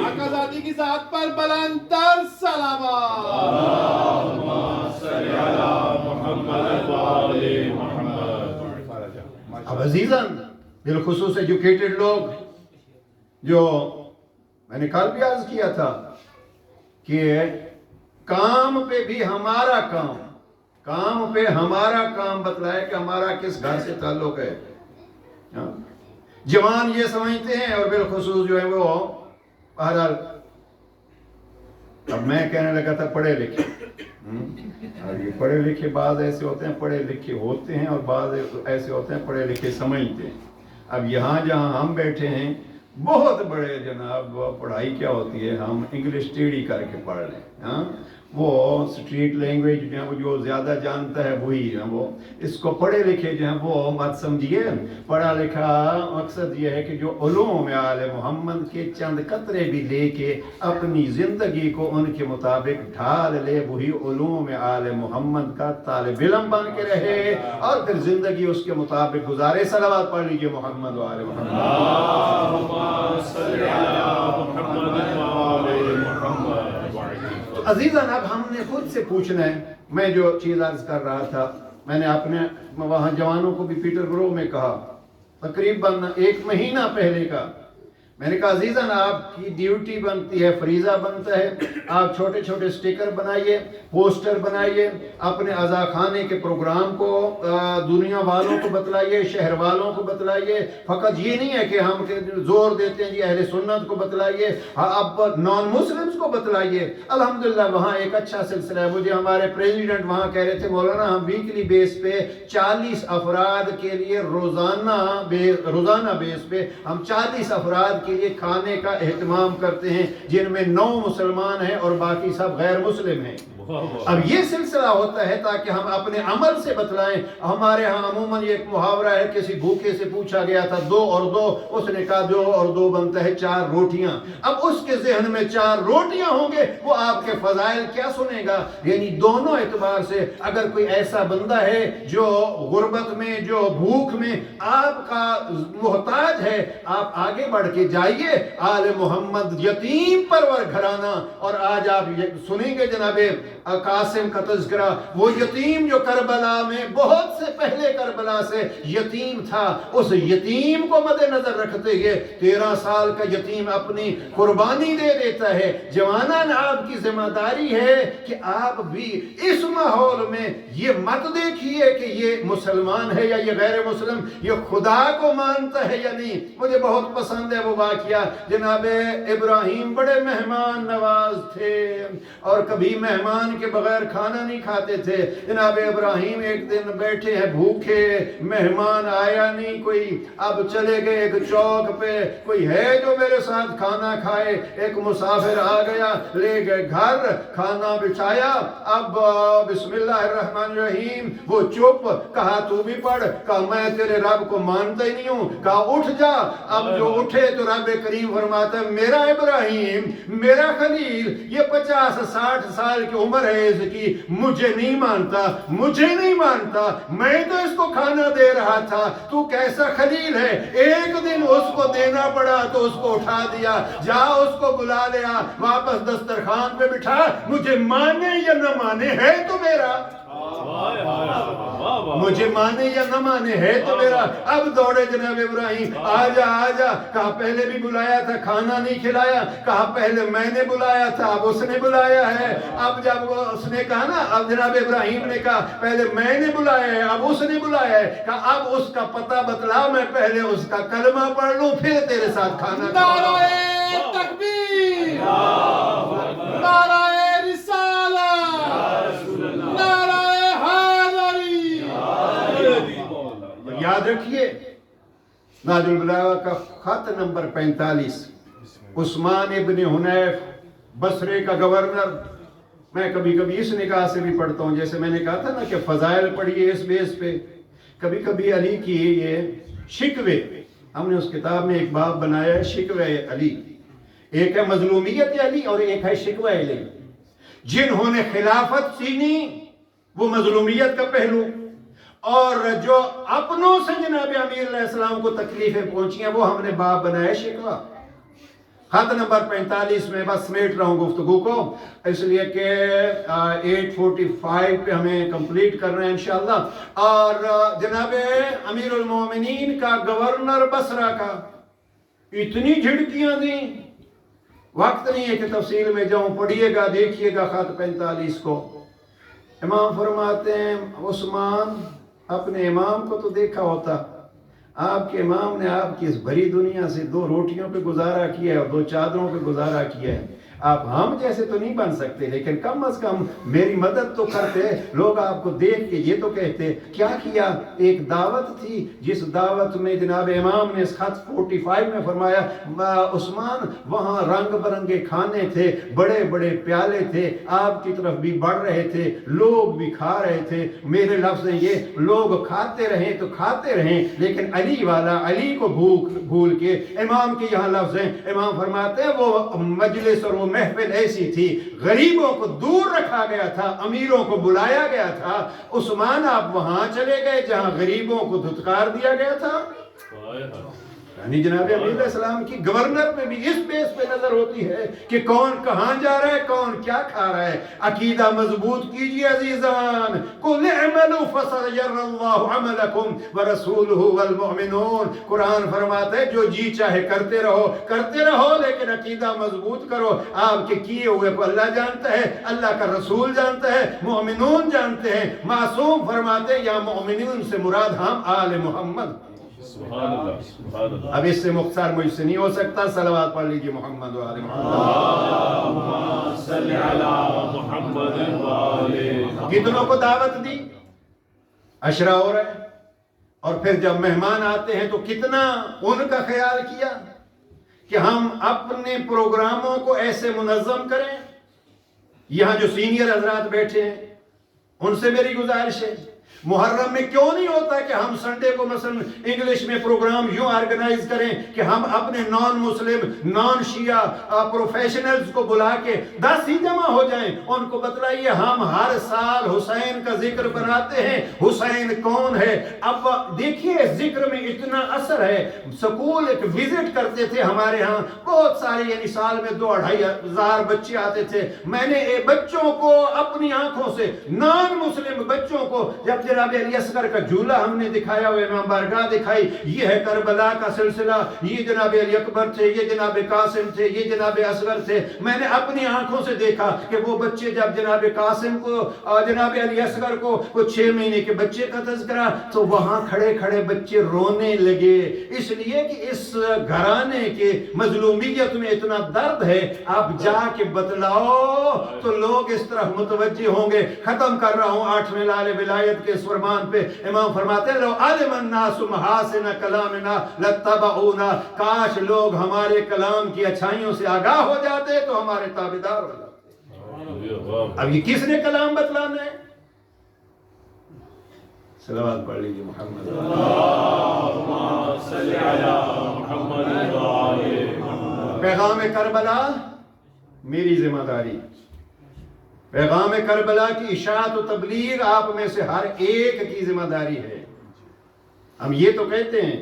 آقا زادی کی ذات پر بلند تر صلوات۔ اب عزیزاً، بالخصوص ایجوکیٹڈ لوگ، جو میں نے کل بھی عرض کیا تھا کہ کام پہ بھی ہمارا کام پہ ہمارا کام بتلائے کہ ہمارا کس گھر سے تعلق ہے۔ جوان یہ سمجھتے ہیں، اور بالخصوص جو ہے وہ بہرحال، اب میں کہنے لگا تھا پڑھے لکھے، اور یہ پڑھے لکھے بعض ایسے ہوتے ہیں پڑھے لکھے ہوتے ہیں، اور بعض ایسے ہوتے ہیں پڑھے لکھے سمجھتے ہیں۔ اب یہاں جہاں ہم بیٹھے ہیں بہت بڑے جناب پڑھائی کیا ہوتی ہے، ہم انگلش ٹیڑھی کر کے پڑھ لیں، وہ اسٹریٹ لینگویج جو ہے وہ جو زیادہ جانتا ہے وہی ہے وہ. اس کو پڑھے لکھے جو ہیں وہ مت سمجھیے. پڑھا لکھا مقصد یہ ہے کہ جو علوم آل محمد کے چند قطرے بھی لے کے اپنی زندگی کو ان کے مطابق ڈھال لے, وہی علوم آل محمد کا طالب علم بن کے رہے اور پھر زندگی اس کے مطابق گزارے. صلوات پڑھ لیجیے محمد و آل محمد. عزیزاً اب ہم نے خود سے پوچھنا ہے. میں جو چیز عرض کر رہا تھا میں نے اپنے وہاں جوانوں کو بھی پیٹر برو میں کہا تقریباً 1 مہینہ پہلے کا. میں نے کہا عزیزاً آپ کی ڈیوٹی بنتی ہے, فریضہ بنتا ہے, آپ چھوٹے چھوٹے سٹیکر بنائیے, پوسٹر بنائیے, اپنے عزا خانے کے پروگرام کو دنیا والوں کو بتلائیے, شہر والوں کو بتلائیے. فقط یہ نہیں ہے کہ ہم زور دیتے ہیں جی اہل سنت کو بتلائیے, اب نان مسلمز کو بتلائیے. الحمدللہ وہاں ایک اچھا سلسلہ ہے. مجھے ہمارے پریزیڈنٹ وہاں کہہ رہے تھے مولانا ہم ویکلی بیس پہ 40 افراد کے لیے روزانہ بیس پہ ہم 40 افراد کے لیے کھانے کا اہتمام کرتے ہیں, جن میں 9 مسلمان ہیں اور باقی سب غیر مسلم ہیں. اب یہ سلسلہ ہوتا ہے تاکہ ہم اپنے عمل سے بتلائیں. ہمارے ہاں عموماً یہ ایک محاورہ ہے, کسی بھوکے سے پوچھا گیا تھا 2 اور 2, اس نے کہا 2 اور 2 بنتا ہے 4 روٹیاں. اب اس کے ذہن میں 4 روٹیاں ہوں گے, وہ آپ کے فضائل کیا سنے گا. یعنی دونوں اعتبار سے اگر کوئی ایسا بندہ ہے جو غربت میں, جو بھوک میں آپ کا محتاج ہے, آپ آگے بڑھ کے جائیے. آل محمد یتیم پرور گھرانہ. اور آج آپ سنیں گے جناب قاسم کا تذکرہ, وہ یتیم جو کربلا میں بہت سے پہلے کربلا سے یتیم تھا, اس یتیم کو مد نظر رکھتے ہوئے 13 سال کا یتیم اپنی قربانی دے دیتا ہے. جوانان آپ کی ذمہ داری ہے کہ آپ بھی اس ماحول میں یہ مت دیکھیے کہ یہ مسلمان ہے یا یہ غیر مسلم, یہ خدا کو مانتا ہے یا نہیں. مجھے بہت پسند ہے وہ واقعہ. جناب ابراہیم بڑے مہمان نواز تھے اور کبھی مہمان کے بغیر کھانا نہیں کھاتے تھے. جناب ابراہیم ایک دن بیٹھے ہیں بھوکے, مہمان آیا نہیں کوئی. اب چلے گئے ایک چوک پہ, کوئی ہے جو میرے ساتھ کھانا کھائے. ایک مسافر آ گیا, لے گئے گھر, کھانا بچھایا. اب بسم اللہ الرحمن الرحیم, وہ چپ. کہا تو بھی پڑھ. کہا میں تیرے رب کو مانتا ہی نہیں ہوں. کہا اٹھ جا. اب جو اٹھے تو رب کریم فرماتا ہے میرا ابراہیم, میرا خلیل, یہ 50-60 سال کی عمر ہے اس کی, مجھے نہیں مانتا, مجھے نہیں مانتا. میں تو اس کو کھانا دے رہا تھا, تو کیسا خلیل ہے. ایک دن اس کو دینا پڑا تو اس کو اٹھا دیا. جا اس کو بلا لیا, واپس دسترخوان پہ بٹھا. مجھے مانے یا نہ مانے ہے تو میرا, مجھے مانے یا نہ مانے ہے تو میرا. اب دوڑے جناب ابراہیم, آجا آجا. کہا پہلے بھی بلایا تھا, کھانا نہیں کھلایا. کہا پہلے میں نے بلایا تھا, اب اس نے بلایا ہے. اب جب اس نے کہا نا, اب جناب ابراہیم نے کہا پہلے میں نے بلایا ہے, اب اس نے بلایا ہے. کہا اب اس کا پتہ بتلا, میں پہلے اس کا کلمہ پڑھ لوں پھر تیرے ساتھ کھانا کھاؤں. نعرہ تکبیر, نعرہ رسالت, نعرہ حیدری. یاد رکھیے ناج البلاغہ کا خط نمبر 45, عثمان ابن حنیف بصرے کا گورنر. میں کبھی کبھی اس نگاہ سے بھی پڑھتا ہوں, جیسے میں نے کہا تھا نا کہ فضائل پڑھیے اس بیس پہ. کبھی کبھی علی کی یہ شکوے, ہم نے اس کتاب میں ایک باب بنایا ہے شکوے علی. ایک ہے مظلومیت علی اور ایک ہے شکوہ علی. جنہوں نے خلافت چھینی وہ مظلومیت کا پہلو, اور جو اپنوں سے جناب امیر علیہ السلام کو تکلیفیں پہنچی ہیں وہ ہم نے باب بنایا شکوہ. خط نمبر 45 میں بس سمیٹ رہا ہوں گفتگو کو, اس لیے کہ 8:45 پہ ہمیں کمپلیٹ کرنا ہے انشاءاللہ. اور جناب امیر المومنین کا گورنر بصرہ کا اتنی جھڑکیاں دیں, وقت نہیں ہے کہ تفصیل میں جاؤں, پڑھیے گا دیکھیے گا خط 45 کو. امام فرماتے ہیں عثمان اپنے امام کو تو دیکھا ہوتا, آپ کے امام نے آپ کی اس بھری دنیا سے 2 روٹیوں پہ گزارا کیا ہے اور 2 چادروں پہ گزارا کیا ہے. آپ ہم جیسے تو نہیں بن سکتے لیکن کم از کم میری مدد تو کرتے. لوگ آپ کو دیکھ کے یہ تو کہتے کیا کیا. ایک دعوت تھی جس دعوت میں جناب امام نے اس خط 45 میں فرمایا عثمان وہاں رنگ برنگے کھانے تھے, بڑے بڑے پیالے تھے, آپ کی طرف بھی بڑھ رہے تھے, لوگ بھی کھا رہے تھے. میرے لفظ یہ لوگ کھاتے رہیں تو کھاتے رہیں لیکن علی والا علی کو بھول کے. امام کے یہاں لفظ ہیں, امام فرماتے ہیں وہ مجلس اور وہ محفل ایسی تھی غریبوں کو دور رکھا گیا تھا, امیروں کو بلایا گیا تھا. عثمان آپ وہاں چلے گئے جہاں غریبوں کو دھتکار دیا گیا تھا. یعنی جناب علیہ السلام کی گورنر میں بھی اس بیس پہ نظر ہوتی ہے کہ کون کہاں جا رہا ہے, کون کیا کھا رہا ہے. عقیدہ مضبوط کیجئے عزیزان. قُلْ اعْمَلُوا فَسَيَرَى اللَّهُ عَمَلَكُمْ وَرَسُولُهُ وَالْمُؤْمِنُونَ. قرآن فرماتا ہے جو جی چاہے کرتے رہو لیکن عقیدہ مضبوط کرو. آپ کے کیے ہوئے کو اللہ جانتا ہے, اللہ کا رسول جانتا ہے, مؤمنون جانتے ہیں. معصوم فرماتے ہیں یا مؤمنون سے مراد ہم آل محمد. سبحان اللہ, سبحان اللہ. اب اس سے مختصر مجھ سے نہیں ہو سکتا. صلوات پڑھ لیجئے محمد و آل محمد. اللہم صلی علی محمد و آل محمد. کتنوں کو دعوت دی, عشرہ ہو رہا ہے. اور پھر جب مہمان آتے ہیں تو کتنا ان کا خیال کیا کہ ہم اپنے پروگراموں کو ایسے منظم کریں. یہاں جو سینئر حضرات بیٹھے ہیں ان سے میری گزارش ہے, محرم میں کیوں نہیں ہوتا کہ ہم سنڈے کو مثلا انگلش میں پروگرام یوں آرگنائز کریں کہ ہم اپنے نان مسلم نان شیعہ پروفیشنلز کو بلا کے 10 ہی جمع ہو جائیں. ان کو بتلائیے ہم ہر سال حسین کا ذکر بناتے ہیں, حسین کون ہے. اب دیکھیے ذکر میں اتنا اثر ہے. سکول ایک وزٹ کرتے تھے ہمارے ہاں بہت سارے, یعنی سال میں 2-2.5 ہزار بچے آتے تھے. میں نے بچوں کو اپنی آنکھوں سے نان مسلم بچوں کو جب جناب علی اصغر کا جھولا ہم نے دکھایا ہوئے, امام بارگاہ دکھائی, یہ ہے کربلا کا سلسلہ, یہ جناب علی اکبر تھے, یہ جناب قاسم تھے, یہ جناب اصغر تھے. میں نے اپنی آنکھوں سے دیکھا کہ وہ بچے جب جناب قاسم کو جناب علی اصغر کو 6 مہینے کے بچے کا تذکرہ, تو وہاں کھڑے کھڑے بچے رونے لگے. اس لیے کہ اس گھرانے کے مظلومیت میں اتنا درد ہے. آپ جا کے بتلاؤ تو لوگ اس طرف متوجہ ہوں گے. ختم کر رہا ہوں 8ویں لال ولایت کے فرمان پہ. امام فرماتے ہیں لو علم الناس محاسن کلامنا لاتبعونا. کاش لوگ ہمارے کلام کی اچھائیوں سے آگاہ ہو جاتے تو ہمارے تابعدار ہو جاتے. اب یہ کس نے کلام بتلانا ہے؟ صلوات پڑھ لیجیے محمد. اللہم صلی علی محمد و آل محمد. پیغام کربلا میری ذمہ داری. پیغام کربلا کی اشاعت و تبلیغ آپ میں سے ہر ایک کی ذمہ داری ہے. ہم یہ تو کہتے ہیں,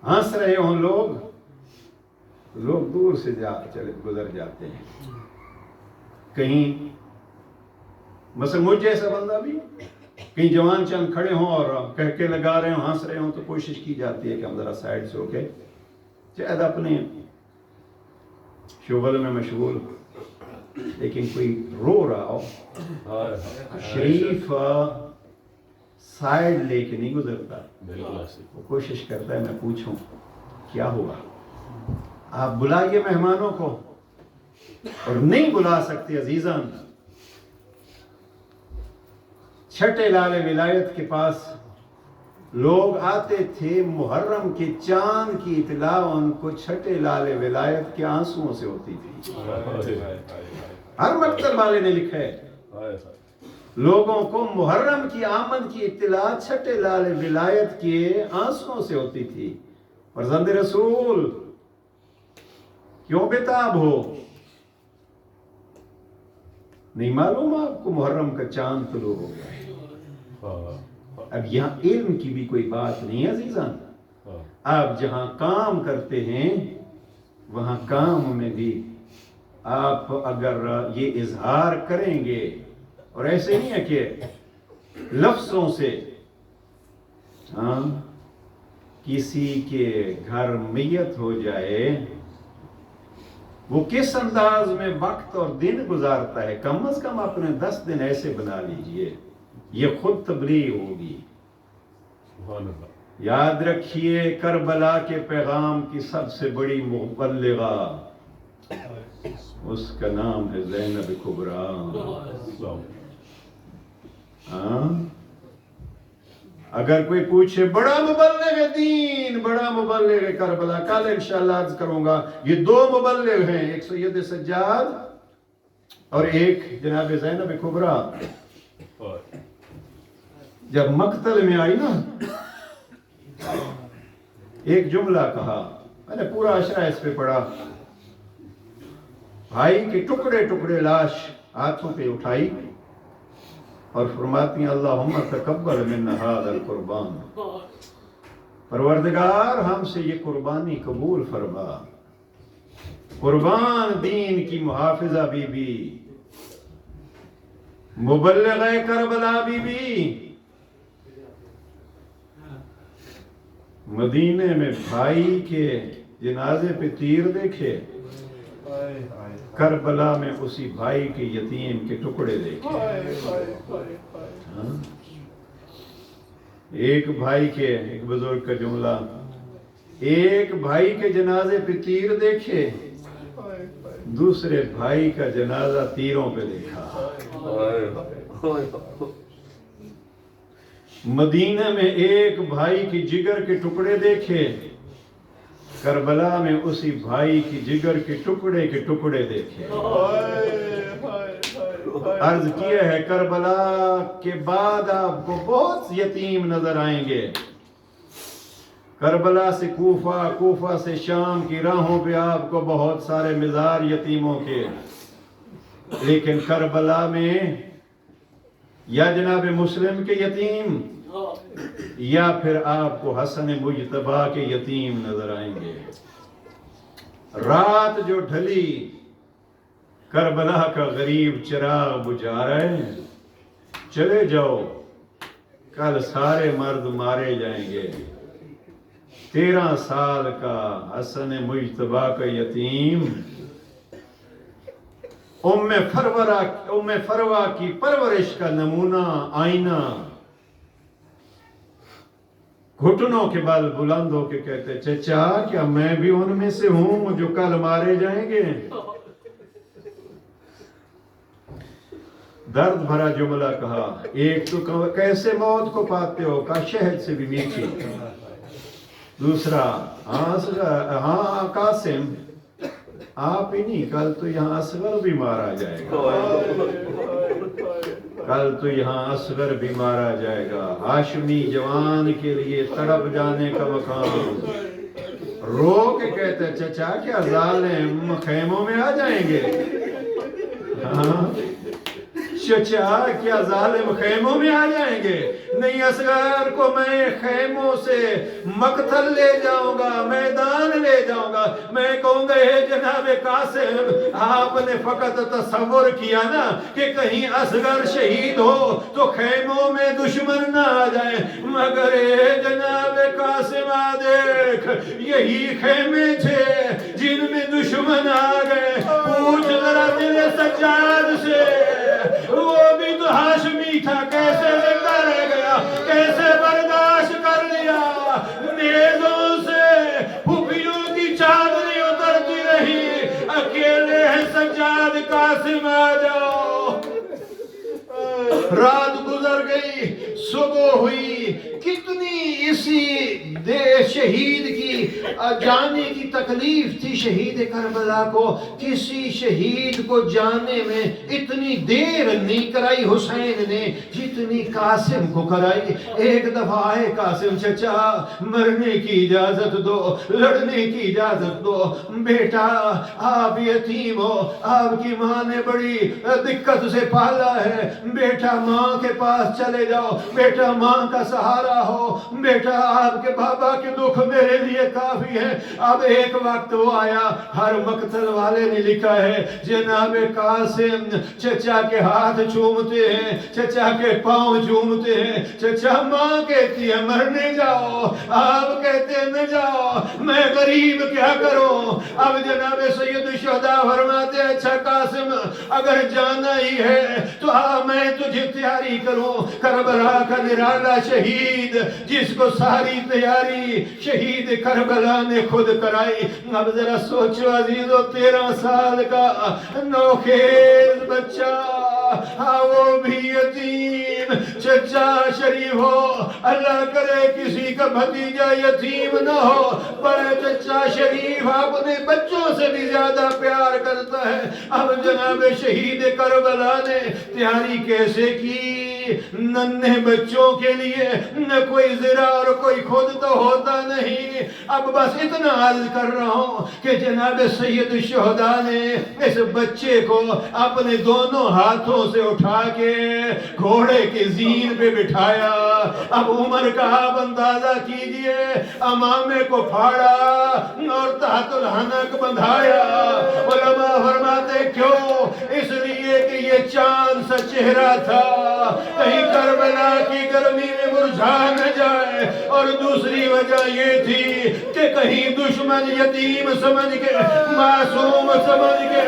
ہنس رہے ہوں لوگ دور سے گزر جاتے ہیں. کہیں مثلا مجھ جیسا بندہ بھی کہیں جوان چند کھڑے ہوں اور کہہ کے لگا رہے ہوں, ہنس رہے ہوں, تو کوشش کی جاتی ہے کہ ہم ذرا سائڈ سے ہو کے شاید اپنے شغل میں مشغول, لیکن کوئی رو رہا ہو شریف سائڈ لے کے نہیں گزرتا. وہ کوشش کرتا ہے میں پوچھوں کیا ہوا. آپ بلائیے مہمانوں کو, اور نہیں بلا سکتے عزیزان. چھٹے لال ولایت کے پاس لوگ آتے تھے, محرم کے چاند کی اطلاع ان کو چھٹے لال ولایت کے آنسوؤں سے ہوتی تھی. ہر مکتب والے نے لکھا ہے لوگوں کو محرم کی آمد کی اطلاع چھٹے لال ولایت کے آنسوؤں سے ہوتی تھی. فرزند رسول کیوں بےتاب ہو؟ نہیں معلوم آپ کو محرم کا چاند طلوع ہو گیا. اب یہاں علم کی بھی کوئی بات نہیں ہے عزیزان. آپ جہاں کام کرتے ہیں وہاں کام میں بھی آپ اگر یہ اظہار کریں گے, اور ایسے نہیں ہے کہ لفظوں سے کسی کے گھر میت ہو جائے, وہ کس انداز میں وقت اور دن گزارتا ہے, کم از کم اپنے 10 دن ایسے بنا لیجئے, یہ خود تبلیغ ہوگی. یاد رکھیے کربلا کے پیغام کی سب سے بڑی مبلغہ اس کا نام ہے زینب کبریٰ. ہاں اگر کوئی پوچھے بڑا مبلغ دین، بڑا مبلغ کربلا، کل انشاءاللہ عرض کروں گا یہ دو مبلغ ہیں، ایک سید سجاد اور ایک جناب زینب کبریٰ. جب مقتل میں آئی نا ایک جملہ کہا، میں نے پورا اشرا اس پہ پڑھا. بھائی کے ٹکڑے ٹکڑے لاش ہاتھوں پہ اٹھائی اور فرماتی ہیں اللہم تقبل منا ھذا القربان، پروردگار ہم سے یہ قربانی قبول فرما. قربان دین کی محافظہ بی بی، مبلغ کربلا بی بی، مدینے میں بھائی کے جنازے پہ تیر دیکھے، کربلا میں اسی بھائی کے یتیم کے ٹکڑے دیکھے. ایک بھائی کے، ایک بزرگ کا جملہ، ایک بھائی کے جنازے پہ تیر دیکھے، دوسرے بھائی کا جنازہ تیروں پہ دیکھا. مدینہ میں ایک بھائی کی جگر کے ٹکڑے دیکھے، کربلا میں اسی بھائی کی جگر کے ٹکڑے دیکھے. عرض کیا ہے کربلا کے بعد آپ کو بہت یتیم نظر آئیں گے. کربلا سے کوفہ، کوفہ سے شام کی راہوں پہ آپ کو بہت سارے مزار یتیموں کے، لیکن کربلا میں یا جناب مسلم کے یتیم یا پھر آپ کو حسن مجتبیٰ کے یتیم نظر آئیں گے. رات جو ڈھلی، کربلا کا غریب چراغ بجھا رہے ہیں، چلے جاؤ کل سارے مرد مارے جائیں گے. 13 سال کا حسن مجتبیٰ کا یتیم ام فروا کی پرورش کا نمونہ، آئینہ، گھٹنوں کے بل بلند ہو کے کہتے چچا کیا میں بھی ان میں سے ہوں جو کل مارے جائیں گے. درد بھرا جملہ کہا. ایک تو کیسے موت کو پاتے ہو، کہا شہد سے بھی میٹھی. دوسرا ہاں قاسم آپ ہی نہیں، کل تو یہاں اصغر بھی مارا جائے گا، کل تو یہاں اصغر بھی مارا جائے گا. ہاشمی جوان کے لیے تڑپ جانے کا مقام. رو کے کہتے چچا کیا ظالم خیموں میں آ جائیں گے. ہاں چچا کیا ظالم خیموں میں آ جائیں گے. نہیں، اصغر کو میں خیموں سے مقتل لے جاؤں گا، میدان لے جاؤں گا. میں کہوں گا اے جناب قاسم، آپ نے فقط تصور کیا نا کہ کہیں اصغر شہید ہو تو خیموں میں دشمن نہ آ جائیں، مگر اے جناب قاسم دیکھ یہی خیمے تھے جن میں دشمن آ گئے. پوچھ ذرا دل سجاد سے، وہ بھی تو ہاشمی تھا، کیسے زندہ رہ گیا، کیسے برداشت کر لیا. نیزوں سے پھپھیوں کی چادری اترتی رہی، اکیلے ہیں سجاد قاسم آ جاؤ. رات گزر گئی، صبح ہوئی. کتنی اسی شہید کی جانے کی تکلیف تھی شہید کربلا کو. کسی شہید کو جانے میں اتنی دیر نہیں کرائی حسین نے جتنی قاسم کو کرائی. ایک دفعہ آئے قاسم، چچا مرنے کی اجازت دو، لڑنے کی اجازت دو. بیٹا آپ یتیم ہو، آپ کی ماں نے بڑی دقت سے پالا ہے. بیٹا ماں کے پاس چلے جاؤ، بیٹا ماں کا سہارا ہو. بیٹا آپ کے بابا کے دکھ میرے لیے کافی ہے. اب ایک وقت وہ آیا، ہر مقتل والے نے لکھا ہے جناب قاسم چچا کے ہاتھ چومتے ہیں، چچا کے پاؤں چومتے ہیں. چچا ماں کہتی ہے مرنے جاؤ، آپ کہتے ہیں نہ جاؤ، میں غریب کیا کروں. اب جناب سید الشہداء فرماتے ہیں اچھا قاسم اگر جانا ہی ہے تو میں تجھے تیاری کروں. کربلا کا نرالا شہید جس کو ساری تیاری شہید کربلا نے خود کرائی. اب ذرا سوچو عزیزو 13 سال کا نوخیز بچہ، وہ بھی یتیم. چچا شریف ہو، اللہ کرے کسی کا بھتیجا یتیم نہ ہو، بڑے چچا شریف اپنے بچوں سے بھی زیادہ پیار کرتا ہے. اب جناب شہید کربلا نے تیاری کیسے کی؟ ننھے بچوں کے لیے نہ کوئی ذرا اور کوئی خود تو ہوتا نہیں. اب بس اتنا عرض کر رہا ہوں کہ جناب سید الشہداء نے اس بچے کو اپنے دونوں ہاتھوں سے اٹھا کے گھوڑے کی زین پہ بٹھایا. اب عمر کا آپ اندازہ کیجئے، امامے کو پھاڑا اور تحت الحنک بندھایا. علماء فرماتے کیوں؟ اس لیے کہ یہ چاند سا چہرہ تھا، کہیں کربلا کی گرمی میں مرجھا نہ جائے، اور دوسری وجہ یہ تھی کہ کہیں دشمن یتیم سمجھ کے، معصوم سمجھ کے،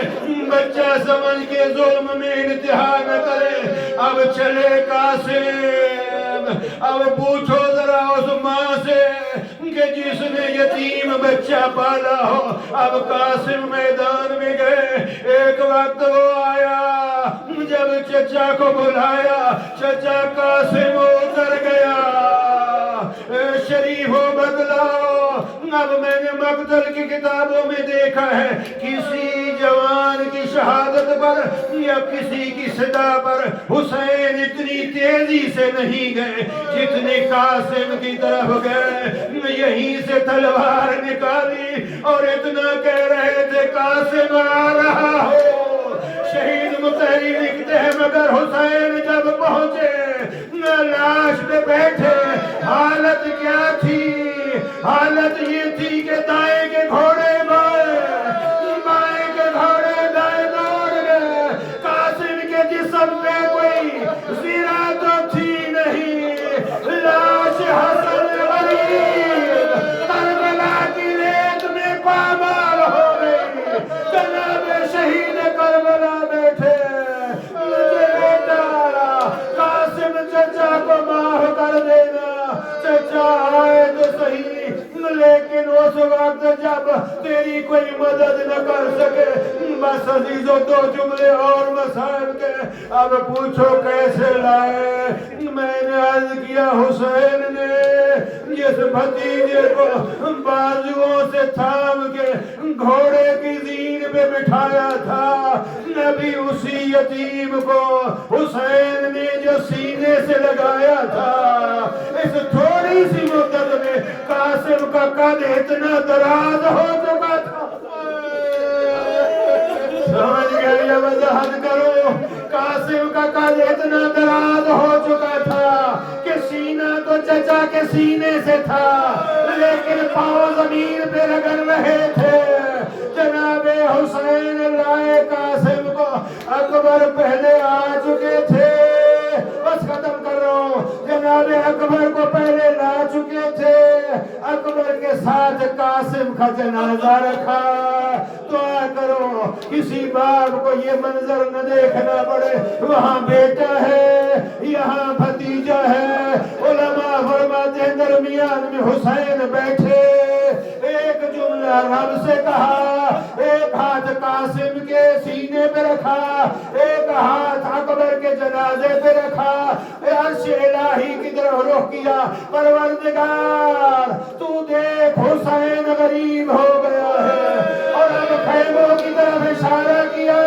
بچہ سمجھ کے ظلم میں انتہا نہ کرے. اب چلے قاسم، اب پوچھو ذرا اس ماں سے کہ جس نے یتیم بچہ پالا ہو. اب قاسم میدان میں گئے. ایک وقت وہ آیا جب چچا کو بلایا، چچا قاسم اتر گیا. شریف و بدلاؤ. اب میں نے مقتل کی کتابوں میں دیکھا ہے کسی جوان کی شہادت پر یا کسی کی صدا پر حسین اتنی تیزی سے نہیں گئے جتنے قاسم کی طرف گئے. یہیں سے تلوار نکالی اور اتنا کہہ رہے تھے قاسم آ رہا ہو. شہید متحری لکھتے ہیں مگر حسین جب پہنچے لاش پہ بیٹھے، حالت کیا تھی؟ حالت یہ تھی کہ دائیں کے گھوڑے بائیں کے گھوڑے دائیں دوڑ گئے. قاسم کے جسم پہ کوئی زرہ تو تھی نہیں. لاش حسن غریب کربلا کی ریت میں پامال ہو گئی. جناب شہید کربلا بیٹھے. مجھے بیٹا قاسم چچا کو معاف کر دینا. چچا آئے تو صحیح، لیکن اس وقت جب تیری کوئی مدد نہ کر سکے. بس عزیزو 2 جملے اور مسائل کے. اب پوچھو کیسے لائے؟ میں نے عرض کیا حسین نے جس بھتیجے کو بازوؤں سے تھام کے گھوڑے کی زین پہ بٹھایا تھا، نبی اسی یتیم کو حسین نے جو سینے سے لگایا تھا. اس تھوڑی سی مدت میں قاسم کا قد اتنا دراز ہو چکا تھا. سمجھ گئے یا وضاحت کرو؟ قاسم کا قد اتنا دراز ہو چکا تھا کہ سینہ تو چچا کے سینے سے تھا، لیکن پاؤں زمین پہ رگڑ رہے تھے. جناب حسین لائے قاسم کو. اکبر پہلے آ چکے تھے. بس ختم کر رہا ہوں. جناب اکبر کو پہلے لا چکے تھے. اکبر کے ساتھ قاسم کا جنازہ رکھا. دعا کرو کسی باپ کو یہ منظر نہ دیکھنا پڑے. وہاں بیٹا ہے، یہاں بھتیجا ہے. علماء فرماتے ہیں درمیان میں حسین بیٹھے. ایک جملہ رب سے کہا، ایک ہاتھ قاسم کے سینے پہ رکھا، ایک ہاتھ اکبر کے جنازے پہ رکھا. عرش الہی کی طرف رخ کیا. پروردگار تو دیکھ حسین غریب ہو گیا ہے. اور اب خیموں کی طرف اشارہ کیا.